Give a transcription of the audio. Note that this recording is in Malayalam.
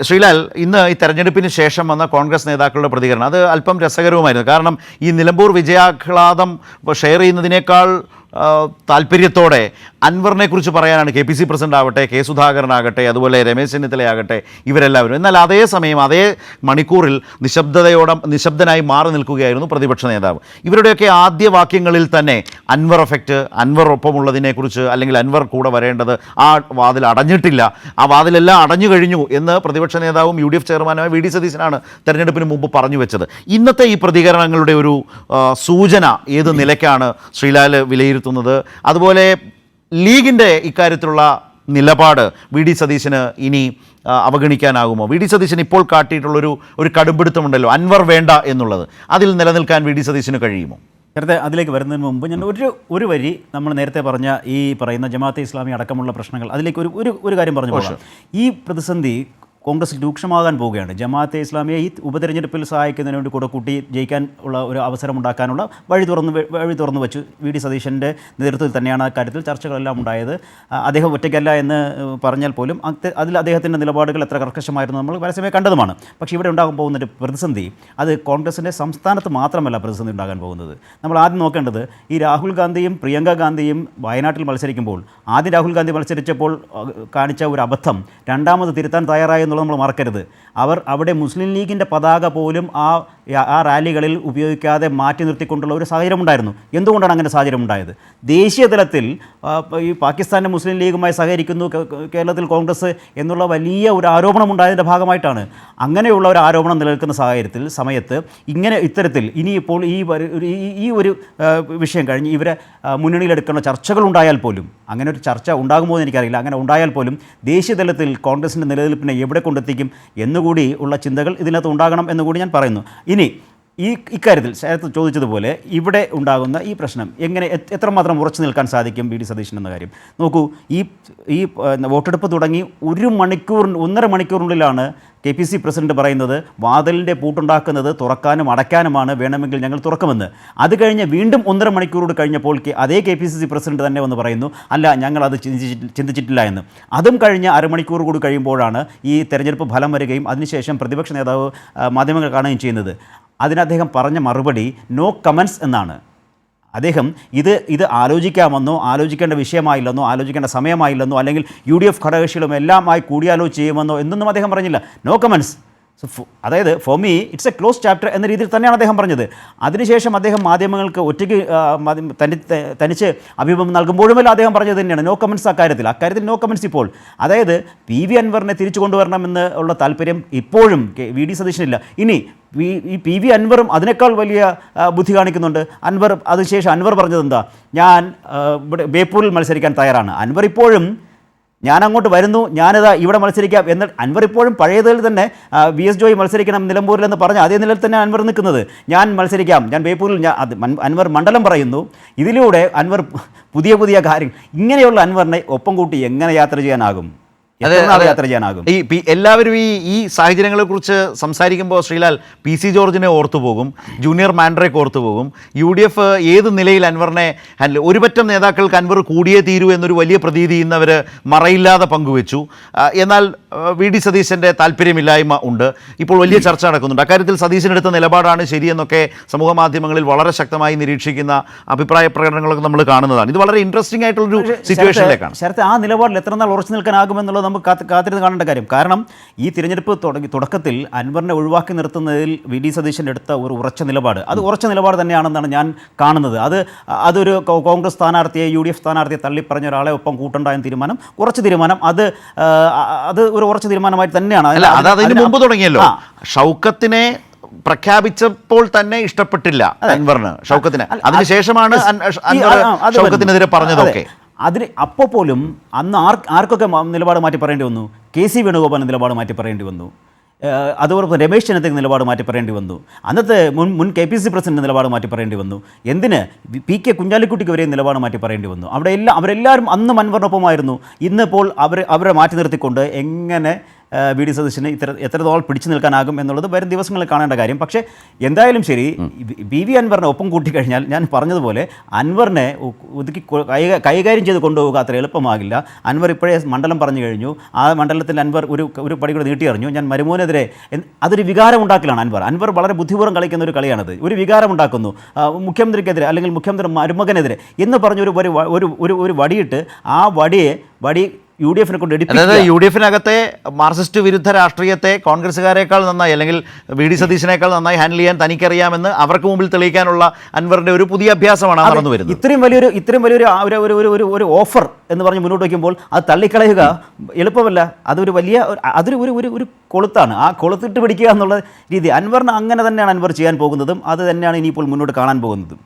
ശ്രീലാൽ, ഇന്ന് ഈ തെരഞ്ഞെടുപ്പിന് ശേഷം വന്ന കോൺഗ്രസ് നേതാക്കളുടെ പ്രതികരണം അത് അല്പം രസകരവുമായിരുന്നു. കാരണം ഈ നിലമ്പൂർ വിജയാഹ്ലാദം ഷെയർ ചെയ്യുന്നതിനേക്കാൾ താല്പര്യത്തോടെ അൻവറിനെ കുറിച്ച് പറയാനാണ് കെ പി സി പ്രസിഡന്റ് ആവട്ടെ, കെ സുധാകരനാകട്ടെ, അതുപോലെ രമേശ് ചെന്നിത്തലയാകട്ടെ, ഇവരെല്ലാവരും. എന്നാൽ അതേ സമയം അതേ മണിക്കൂറിൽ നിശബ്ദനായി മാറി നിൽക്കുകയായിരുന്നു പ്രതിപക്ഷ നേതാവ്. ഇവരുടെയൊക്കെ ആദ്യ വാക്യങ്ങളിൽ തന്നെ അൻവർ എഫക്റ്റ്, അൻവർ ഒപ്പമുള്ളതിനെക്കുറിച്ച്, അല്ലെങ്കിൽ അൻവർ കൂടെ വരേണ്ടത്, ആ വാതിൽ അടഞ്ഞിട്ടില്ല, ആ വാതിലെല്ലാം അടഞ്ഞു കഴിഞ്ഞു എന്ന് പ്രതിപക്ഷ നേതാവും യു ഡി എഫ് ചെയർമാനുമായ വി ഡി സതീശനാണ് തെരഞ്ഞെടുപ്പിന് മുമ്പ് പറഞ്ഞു വെച്ചത്. ഇന്നത്തെ ഈ പ്രതികരണങ്ങളുടെ ഒരു സൂചന ഏത് നിലയ്ക്കാണ് ശ്രീലാൽ വിലയിരുത്തുന്നത്? അതുപോലെ ലീഗിൻ്റെ ഇക്കാര്യത്തിലുള്ള നിലപാട് വി ഡി സതീശന് ഇനി അവഗണിക്കാനാകുമോ? വി ഡി സതീശൻ ഇപ്പോൾ കാട്ടിയിട്ടുള്ളൊരു കടുംപിടുത്തമുണ്ടല്ലോ, അൻവർ വേണ്ട എന്നുള്ളത്, അതിൽ നിലനിൽക്കാൻ വി ഡി സതീശന് കഴിയുമോ? നേരത്തെ അതിലേക്ക് വരുന്നതിന് മുമ്പ് ഞാൻ ഒരു വരി നമ്മൾ നേരത്തെ പറഞ്ഞ ഈ പറയുന്ന ജമാഅത്തെ ഇസ്ലാമി അടക്കമുള്ള പ്രശ്നങ്ങൾ, അതിലേക്ക് ഒരു കാര്യം പറഞ്ഞു പോകാം. ഈ പ്രതിസന്ധി കോൺഗ്രസ് രൂക്ഷമാകാൻ പോവുകയാണ്. ജമാഅത്തെ ഇസ്ലാമിയെ ഈ ഉപതെരഞ്ഞെടുപ്പിൽ സഹായിക്കുന്നതിന് വേണ്ടി കൂടെ കൂട്ടി ജയിക്കാൻ ഉള്ള ഒരു അവസരം ഉണ്ടാക്കാനുള്ള വഴി തുറന്നു വെച്ചു. വി ഡി സതീശൻ്റെ നേതൃത്വത്തിൽ തന്നെയാണ് അക്കാര്യത്തിൽ ചർച്ചകളെല്ലാം ഉണ്ടായത്. അദ്ദേഹം ഒറ്റയ്ക്കല്ല എന്ന് പറഞ്ഞാൽ പോലും അതിൽ അദ്ദേഹത്തിൻ്റെ നിലപാടുകൾ എത്ര കർക്കശമായിരുന്നു നമ്മൾ പരസ്യമായി കണ്ടതുമാണ്. പക്ഷേ ഇവിടെ ഉണ്ടാകാൻ പോകുന്നൊരു പ്രതിസന്ധി അത് കോൺഗ്രസിൻ്റെ സംസ്ഥാനത്ത് മാത്രമല്ല പ്രതിസന്ധി ഉണ്ടാകാൻ പോകുന്നത്. നമ്മൾ ആദ്യം നോക്കേണ്ടത് ഈ രാഹുൽ ഗാന്ധിയും പ്രിയങ്ക ഗാന്ധിയും വയനാട്ടിൽ മത്സരിക്കുമ്പോൾ, ആദ്യം രാഹുൽ ഗാന്ധി മത്സരിച്ചപ്പോൾ കാണിച്ച ഒരു അബദ്ധം രണ്ടാമത് തിരുത്താൻ തയ്യാറായി നമ്മൾ മറക്കരുത്. അവർ അവിടെ മുസ്ലിം ലീഗിൻ്റെ പതാക പോലും ആ റാലികളിൽ ഉപയോഗിക്കാതെ മാറ്റി നിർത്തിക്കൊണ്ടുള്ള ഒരു സാഹചര്യം ഉണ്ടായിരുന്നു. എന്തുകൊണ്ടാണ് അങ്ങനെ സാഹചര്യം ഉണ്ടായത്? ദേശീയ തലത്തിൽ ഈ പാകിസ്ഥാൻ്റെ മുസ്ലിം ലീഗുമായി സഹകരിക്കുന്നു കേരളത്തിൽ കോൺഗ്രസ് എന്നുള്ള വലിയ ഒരു ആരോപണം ഉണ്ടായതിൻ്റെ ഭാഗമായിട്ടാണ്. അങ്ങനെയുള്ള ഒരു ആരോപണം നിലനിൽക്കുന്ന സമയത്ത് ഇത്തരത്തിൽ ഇനിയിപ്പോൾ ഈ ഒരു വിഷയം കഴിഞ്ഞ് ഇവരെ മുന്നണിയിലെടുക്കുന്ന ചർച്ചകളുണ്ടായാൽ പോലും, അങ്ങനെ ഒരു ചർച്ച ഉണ്ടാകുമോ എന്ന് എനിക്കറിയില്ല, അങ്ങനെ ഉണ്ടായാൽ പോലും ദേശീയ തലത്തിൽ കോൺഗ്രസിൻ്റെ നിലനിൽപ്പിനെ എവിടെ കൊണ്ടെത്തിക്കും എന്നുകൂടി ഉള്ള ചിന്തകൾ ഇതിനകത്ത് ഉണ്ടാകണം എന്നുകൂടി ഞാൻ പറയുന്നു. ഇനി ഇക്കാര്യത്തിൽ നേരത്തെ ചോദിച്ചതുപോലെ ഇവിടെ ഉണ്ടാകുന്ന ഈ പ്രശ്നം എങ്ങനെ എത്രമാത്രം ഉറച്ചു നിൽക്കാൻ സാധിക്കും വി ഡി സതീശൻ എന്ന കാര്യം നോക്കൂ. ഈ വോട്ടെടുപ്പ് തുടങ്ങി 1.5 മണിക്കൂറിനുള്ളിലാണ് കെ പി സി പ്രസിഡന്റ് പറയുന്നത് വാതിലിൻ്റെ പൂട്ടുണ്ടാക്കുന്നത് തുറക്കാനും അടയ്ക്കാനുമാണ്, വേണമെങ്കിൽ ഞങ്ങൾ തുറക്കുമെന്ന്. അത് കഴിഞ്ഞ് വീണ്ടും 1.5 മണിക്കൂറോട് കഴിഞ്ഞപ്പോൾ അതേ K P C C president തന്നെ വന്ന് പറയുന്നു അല്ല ഞങ്ങളത് ചിന്തിച്ചിട്ടില്ല എന്ന്. അതും കഴിഞ്ഞ് അരമണിക്കൂർ കൂടി കഴിയുമ്പോഴാണ് ഈ തെരഞ്ഞെടുപ്പ് ഫലം വരികയും അതിനുശേഷം പ്രതിപക്ഷ നേതാവ് മാധ്യമങ്ങൾ കാണുകയും ചെയ്യുന്നത്. അതിന് അദ്ദേഹം പറഞ്ഞ മറുപടി നോ കമൻസ് എന്നാണ്. അദ്ദേഹം ഇത് ആലോചിക്കാമെന്നോ, ആലോചിക്കേണ്ട വിഷയമായില്ലെന്നോ, ആലോചിക്കേണ്ട സമയമായില്ലെന്നോ, അല്ലെങ്കിൽ യു ഡി എഫ് ഘടകകക്ഷികളും എല്ലാമായി കൂടിയാലോചിച്ച് ചെയ്യുമെന്നോ എന്നൊന്നും അദ്ദേഹം പറഞ്ഞില്ല. നോ കമൻസ്, അതായത് for me it's A close chapter എന്ന രീതിയിൽ തന്നെയാണ് അദ്ദേഹം പറഞ്ഞത്. അതിനുശേഷം അദ്ദേഹം മാധ്യമങ്ങൾക്ക് ഒറ്റയ്ക്ക് തനിച്ച് അഭിമുഖം നൽകുമ്പോഴുമല്ല അദ്ദേഹം പറഞ്ഞത് തന്നെയാണ് നോ കമൻസ്. അക്കാര്യത്തിൽ നോ കമൻസ്. ഇപ്പോൾ അതായത് പി അൻവറിനെ തിരിച്ചു കൊണ്ടുവരണമെന്ന് ഉള്ള താല്പര്യം ഇപ്പോഴും വി ഡി സതീശനില്ല. ഇനി ഈ പി അൻവറും അതിനേക്കാൾ വലിയ ബുദ്ധി കാണിക്കുന്നുണ്ട്. അതിനുശേഷം അൻവർ പറഞ്ഞത് എന്താ, ഞാൻ ഇവിടെ ബേപ്പൂരിൽ മത്സരിക്കാൻ തയ്യാറാണ്. അൻവർ ഇപ്പോഴും ഞാൻ അങ്ങോട്ട് വരുന്നു, ഞാനിതാ ഇവിടെ മത്സരിക്കാം എന്ന് അൻവർ ഇപ്പോഴും പഴയതിൽ തന്നെ വി എസ് ജോയി മത്സരിക്കണം നിലമ്പൂരിലെന്ന് പറഞ്ഞ് അതേ നിലയിൽ തന്നെ അൻവർ നിൽക്കുന്നത്. ഞാൻ മത്സരിക്കാം, ഞാൻ ബേപ്പൂരിൽ അൻവർ മണ്ഡലം പറയുന്നു. ഇതിലൂടെ അൻവർ പുതിയ കാര്യങ്ങൾ, ഇങ്ങനെയുള്ള അൻവറിനെ ഒപ്പം കൂട്ടി എങ്ങനെ യാത്ര ചെയ്യാനാകും? യാത്ര ചെയ്യാനാകും? എല്ലാവരും ഈ സാഹചര്യങ്ങളെ കുറിച്ച് സംസാരിക്കുമ്പോൾ ശ്രീലാൽ പി സി ജോർജിനെ ഓർത്തുപോകും, ജൂനിയർ മാൻഡ്രേക്ക് ഓർത്തുപോകും. യു ഡി എഫ് ഏത് നിലയിൽ അൻവറിനെ ഒരുപറ്റം നേതാക്കൾക്ക് അൻവർ കൂടിയേ തീരൂ എന്നൊരു വലിയ പ്രതീതി ഇന്നവർ മറയില്ലാതെ പങ്കുവെച്ചു. എന്നാൽ വി ഡി സതീശൻ്റെ താല്പര്യമില്ലായ്മ ഉണ്ട്. ഇപ്പോൾ വലിയ ചർച്ച നടക്കുന്നുണ്ട്. അക്കാര്യത്തിൽ സതീശനെടുത്ത നിലപാടാണ് ശരിയെന്നൊക്കെ സമൂഹ മാധ്യമങ്ങളിൽ വളരെ ശക്തമായി നിരീക്ഷിക്കുന്ന അഭിപ്രായ പ്രകടനങ്ങളൊക്കെ നമ്മൾ കാണുന്നതാണ്. ഇത് വളരെ ഇൻട്രസ്റ്റിംഗ് ആയിട്ടുള്ളൊരു സിറ്റുവേഷനിലേക്കാണ്. ശരത്ത്, ആ നിലപാടിൽ എത്ര നാൾ ഉറച്ചു നിൽക്കാനാകുമെന്നുള്ളത് നമുക്ക് കാത്തിരുന്ന് കാണേണ്ട കാര്യം. കാരണം ഈ തിരഞ്ഞെടുപ്പ് തുടക്കത്തിൽ അൻവറിനെ ഒഴിവാക്കി നിർത്തുന്നതിൽ വി ഡി സതീശൻ എടുത്ത ഒരു ഉറച്ച നിലപാട്, അത് ഉറച്ച നിലപാട് തന്നെയാണെന്നാണ് ഞാൻ കാണുന്നത്. അതൊരു കോൺഗ്രസ് സ്ഥാനാർത്ഥിയെ യു ഡി എഫ് സ്ഥാനാർത്ഥിയെ തള്ളിപ്പറഞ്ഞ ഒരാളെ ഒപ്പം കൂട്ടണ്ട എന്ന തീരുമാനം, ഉറച്ച തീരുമാനം, അത് ഒരു ഉറച്ച തീരുമാനമായി തന്നെയാണ്. അതിന് മുമ്പ് തുടങ്ങിയല്ലോ. ഷൗക്കത്തിനെ പ്രഖ്യാപിച്ചപ്പോൾ തന്നെ ഇഷ്ടപ്പെട്ടില്ല അൻവറിന് ഷൗക്കത്തിന്. അതിനുശേഷമാണ് ഷൗക്കത്തിനെതിരെ പറഞ്ഞതൊക്കെ. അപ്പോൾ പോലും അന്ന് ആർക്കൊക്കെ നിലപാട് മാറ്റി പറയേണ്ടി വന്നു? കെ സി വേണുഗോപാലിന് നിലപാട് മാറ്റി പറയേണ്ടി വന്നു. അതുപോലെ രമേശ് ചെന്നിത്തലയ്ക്ക് നിലപാട് മാറ്റി പറയേണ്ടി വന്നു. അന്നത്തെ മുൻ കെ പി സി പ്രസിഡന്റ് നിലപാട് മാറ്റി പറയേണ്ടി വന്നു. എന്തിന് പി കെ കുഞ്ഞാലിക്കുട്ടിക്ക് വരെയും നിലപാട് മാറ്റി പറയേണ്ടി വന്നു. അവരെല്ലാവരും അന്ന് അൻവറിനൊപ്പമായിരുന്നു. ഇന്നിപ്പോൾ അവരെ മാറ്റി നിർത്തിക്കൊണ്ട് എങ്ങനെ വി ഡി സതീശന് എത്രത്തോളം പിടിച്ചു നിൽക്കാനാകും എന്നുള്ളത് വരും ദിവസങ്ങളിൽ കാണേണ്ട കാര്യം. പക്ഷേ എന്തായാലും ശരി, വി അൻവറിനെ ഒപ്പം കൂട്ടിക്കഴിഞ്ഞാൽ ഞാൻ പറഞ്ഞതുപോലെ അൻവറിനെ ഒതുക്കി കൈകാര്യം ചെയ്ത് കൊണ്ടുപോകുക അത്ര എളുപ്പമാകില്ല. അൻവർ ഇപ്പോഴേ മണ്ഡലം പറഞ്ഞു കഴിഞ്ഞു. ആ മണ്ഡലത്തിൽ അൻവർ ഒരു പടി കൂടെ നീട്ടിയറിഞ്ഞു. ഞാൻ മരുമോനെതിരെ അതൊരു വികാരം ഉണ്ടാക്കലാണ്. അൻവർ വളരെ ബുദ്ധിപൂർവ്വം കളിക്കുന്ന ഒരു കളിയാണത്. ഒരു വികാരം ഉണ്ടാക്കുന്നു, മുഖ്യമന്ത്രിക്കെതിരെ അല്ലെങ്കിൽ മുഖ്യമന്ത്രി മരുമകനെതിരെ എന്ന് പറഞ്ഞൊരു ഒരു വടിയിട്ട് ആ വടി യു ഡി എഫിനെ കൊണ്ട് അതായത് യു ഡി എഫിനകത്തെ മാർക്സിസ്റ്റ് വിരുദ്ധ രാഷ്ട്രീയത്തെ കോൺഗ്രസ്സുകാരേക്കാൾ നന്നായി അല്ലെങ്കിൽ വി ഡി സതീശനേക്കാൾ നന്നായി ഹാൻഡിൽ ചെയ്യാൻ തനിക്കറിയാമെന്ന് അവർക്ക് മുമ്പിൽ തെളിയിക്കാനുള്ള അൻവറിന്റെ ഒരു പുതിയ അഭ്യാസമാണ് നടന്നു വരുന്നത്. ഇത്രയും വലിയൊരു ഒരു ഓഫർ എന്ന് പറഞ്ഞ് മുന്നോട്ട് വയ്ക്കുമ്പോൾ അത് തള്ളിക്കളയുക എളുപ്പമല്ല. അതൊരു കൊളുത്താണ്. ആ കൊളുത്തിട്ട് പിടിക്കുക എന്നുള്ള രീതി അൻവറിന് അങ്ങനെ തന്നെയാണ് അൻവർ ചെയ്യാൻ പോകുന്നതും അത് തന്നെയാണ് ഇനിയിപ്പോൾ മുന്നോട്ട് കാണാൻ പോകുന്നതും.